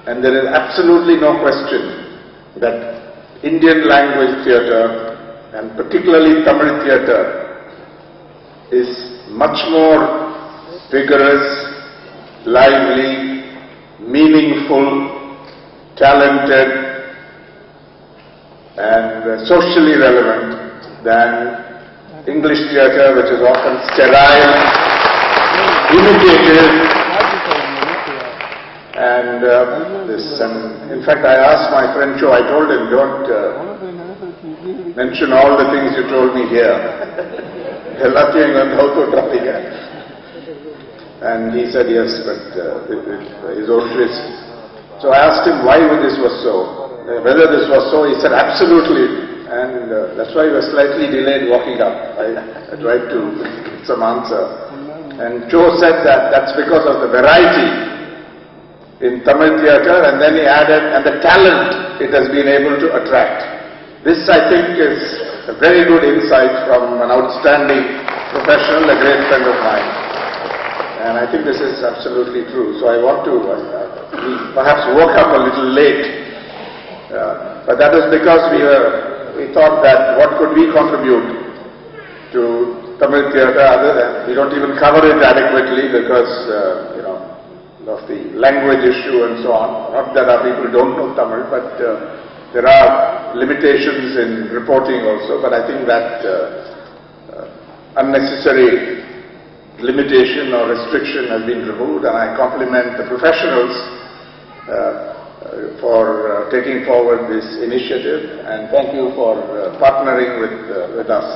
And there is absolutely no question that Indian language theatre, and particularly Tamil theatre, is much more vigorous, lively, meaningful, talented, and socially relevant than English theatre, which is often sterile, imitative, and in fact I asked my friend Joe, I told him, don't mention all the things you told me here. And he said yes, but his own twist. So I asked him why this was so, whether this was so. He said absolutely, and that's why we were slightly delayed walking up. I tried to get some answer, and Joe said that that's because of the variety in Tamil theatre, and then he added, and the talent it has been able to attract. This, I think, is a very good insight from an outstanding professional, a great friend of mine. And I think this is absolutely true. So I want to, we perhaps woke up a little late, but that is because we thought that what could we contribute to Tamil theatre other than, we don't even cover it adequately because, of the language issue and so on. Not that our people don't know Tamil, but there are limitations in reporting also, but I think that unnecessary limitation or restriction has been removed, and I compliment the professionals for taking forward this initiative, and thank you for partnering with us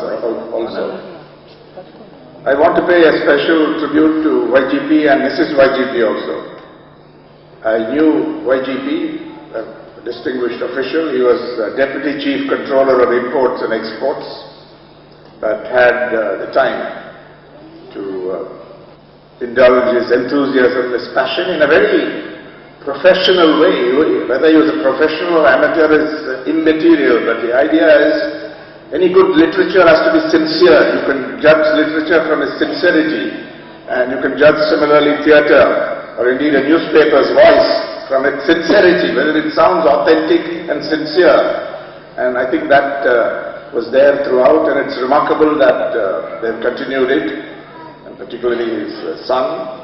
also. I want to pay a special tribute to YGP and Mrs. YGP also. I knew YGP, a distinguished official. He was Deputy Chief Controller of Imports and Exports, but had the time to indulge his enthusiasm, his passion in a very professional way. Whether he was a professional or amateur is immaterial, but the idea is any good literature has to be sincere. You can judge literature from its sincerity, and you can judge similarly theatre, or indeed a newspaper's voice, from its sincerity, whether it sounds authentic and sincere. And I think that was there throughout, and it's remarkable that they've continued it, and particularly his son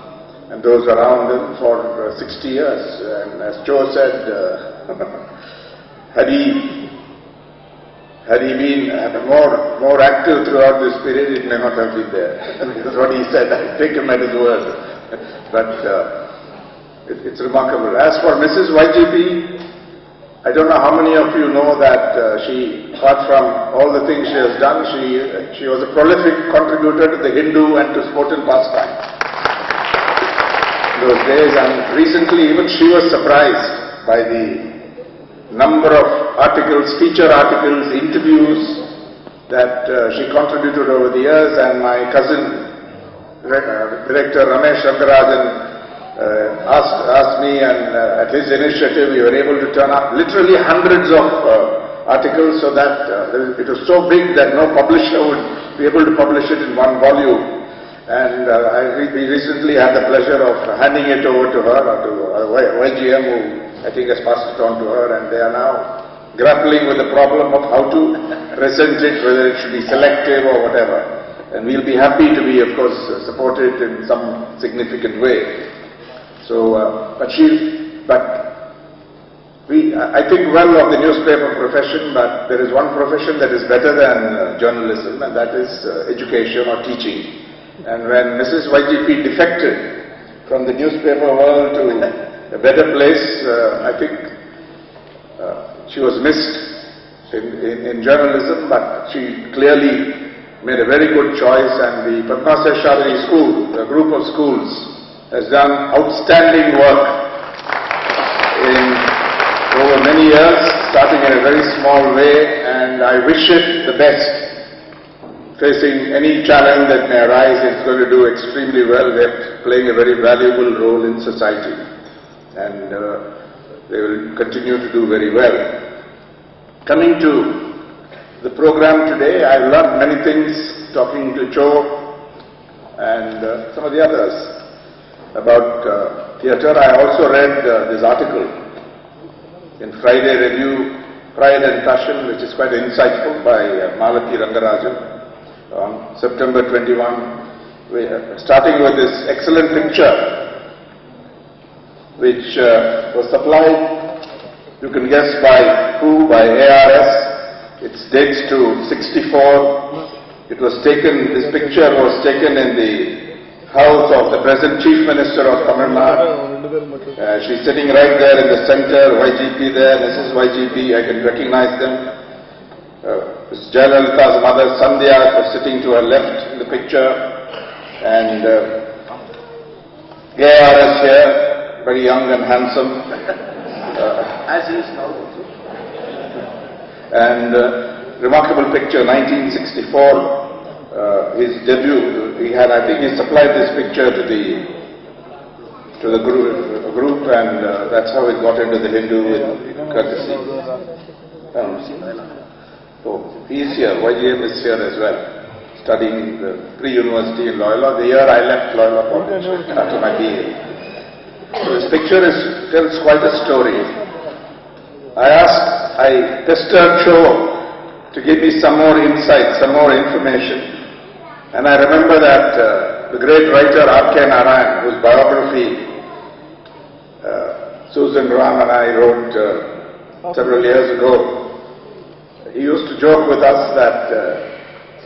and those around him for 60 years. And as Joe said, had he been more active throughout this period, it may not have been there. That's what he said. I take him at his word. But it's remarkable. As for Mrs. YGP, I don't know how many of you know that she, apart from all the things she has done, she was a prolific contributor to the Hindu and to sport and pastime in those days. And recently, even she was surprised by the number of articles, feature articles, interviews that she contributed over the years. And my cousin, Director Ramesh Rangarajan, asked me, and at his initiative we were able to turn up literally hundreds of articles, so that it was so big that no publisher would be able to publish it in one volume. And we recently had the pleasure of handing it over to her, or to YGM, who I think has passed it on to her, and they are now grappling with the problem of how to present it, whether it should be selective or whatever. And we'll be happy to be, of course, supported in some significant way. So, I think well of the newspaper profession, but there is one profession that is better than journalism, and that is education or teaching. And when Mrs. YGP defected from the newspaper world to a better place, I think she was missed in journalism, but she clearly made a very good choice, and the Padma Seshadri School, a group of schools, has done outstanding work over many years, starting in a very small way, and I wish it the best. Facing any challenge that may arise, it's going to do extremely well. They're playing a very valuable role in society, and they will continue to do very well. Coming to the program today, I've learned many things talking to Joe and some of the others about theatre. I also read this article in Friday Review, Pride and Passion, which is quite insightful, by Malati Rangarajan on September 21, starting with this excellent picture which was supplied, you can guess by who, by ARS. It dates to 64. It was taken, this picture was taken in the house of the present Chief Minister of Tamil Nadu. She's sitting right there in the center, YGP there, Mrs. YGP, I can recognize them. Ms. Jayalalitha's mother, Sandhya, was sitting to her left in the picture. And ARS here, very young and handsome. As he is now. And remarkable picture, 1964. His debut, he had, I think he supplied this picture to the group, and that's how it got into the Hindu with courtesy. So he's here, YGM is here as well, studying the pre-university in Loyola. The year I left Loyola College after my BA. So this picture tells quite a story. I pestered Cho to give me some more insight, some more information. And I remember that the great writer R.K. Narayan, whose biography Susan Ram and I wrote several years ago, he used to joke with us that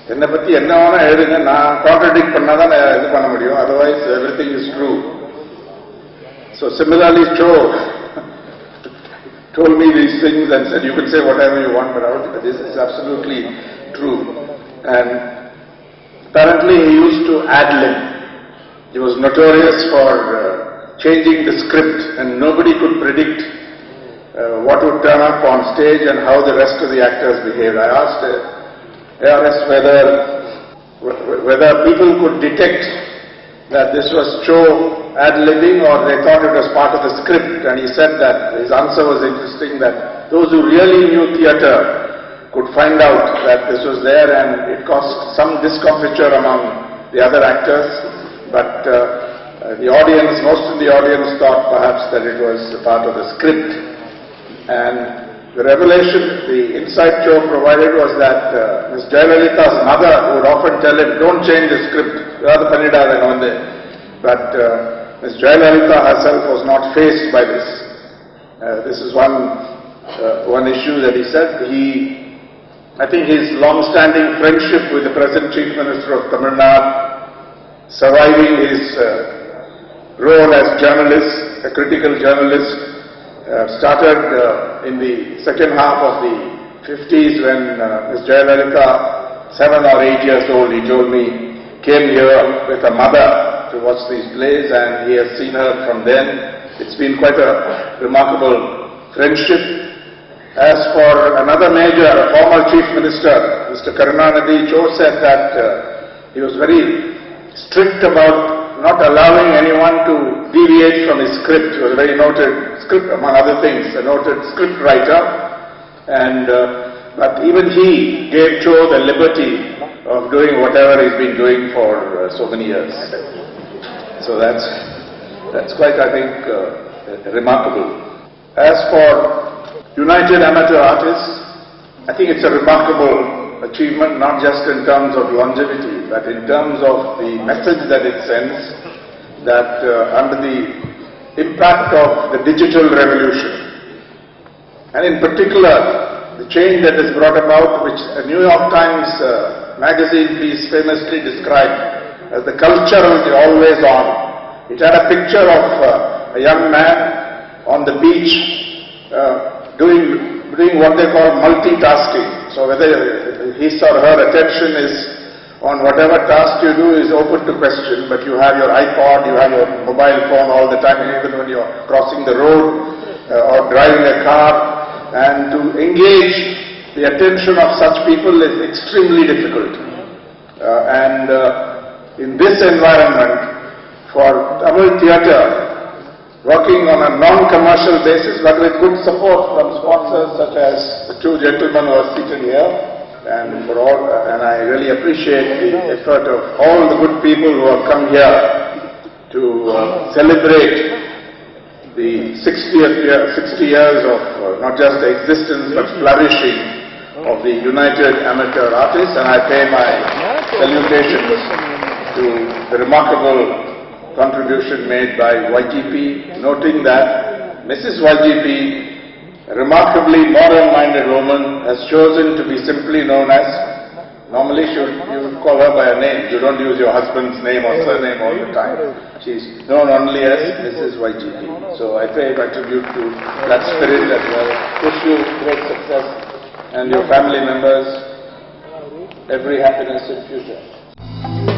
enna patti enna vana ezhudunga na contradict panna da idu panna mudiyum, otherwise everything is true. So similarly Cho told me these things and said, you can say whatever you want, but this is absolutely true. And apparently he used to ad-lib. He was notorious for changing the script, and nobody could predict what would turn up on stage and how the rest of the actors behaved. I asked ARS whether people could detect that this was Cho ad-libbing or they thought it was part of the script, and he said that his answer was interesting, that those who really knew theatre could find out that this was there, and it caused some discomfiture among the other actors, but the audience, most of the audience thought perhaps that it was part of the script. And the revelation, the insight Cho provided was that Ms. Jayalalitha's mother would often tell him, don't change the script, but Ms. Jayalalitha herself was not faced by this. This is one issue that he said. I think his long-standing friendship with the present Chief Minister of Tamil Nadu, surviving his role as journalist, a critical journalist, started in the second half of the 50s when Ms. Jayalalitha, 7 or 8 years old, he told me, came here with her mother to watch these plays, and he has seen her from then. It's been quite a remarkable friendship. As for another major, former Chief Minister, Mr. Karunanidhi, Cho said that he was very strict about not allowing anyone to deviate from his script. He was a very noted script, among other things, a noted script writer. And but even he gave Cho the liberty of doing whatever he's been doing for so many years. So that's quite, I think, remarkable. As for United Amateur Artists, I think it's a remarkable achievement, not just in terms of longevity, but in terms of the message that it sends, that under the impact of the digital revolution, and in particular, the change that is brought about, which a New York Times magazine piece famously described as the culture of the always on. It had a picture of a young man on the beach doing what they call multitasking. So whether his or her attention is on whatever task you do is open to question, but you have your iPod, you have your mobile phone all the time, even when you're crossing the road or driving a car. And to engage the attention of such people is extremely difficult. In this environment, for Tamil theatre, working on a non-commercial basis, but with good support from sponsors such as the two gentlemen who are seated here, and I really appreciate the effort of all the good people who have come here to celebrate the 60 years of not just the existence but flourishing of the United Amateur Artists, and I pay my salutations to the remarkable contribution made by YGP, noting that Mrs. YGP, a remarkably modern-minded woman, has chosen to be simply known as, normally you would call her by a name, you don't use your husband's name or surname all the time. She's known only as Mrs. YGP. So I pay my tribute to that spirit as well. Wish you great success and your family members every happiness in future.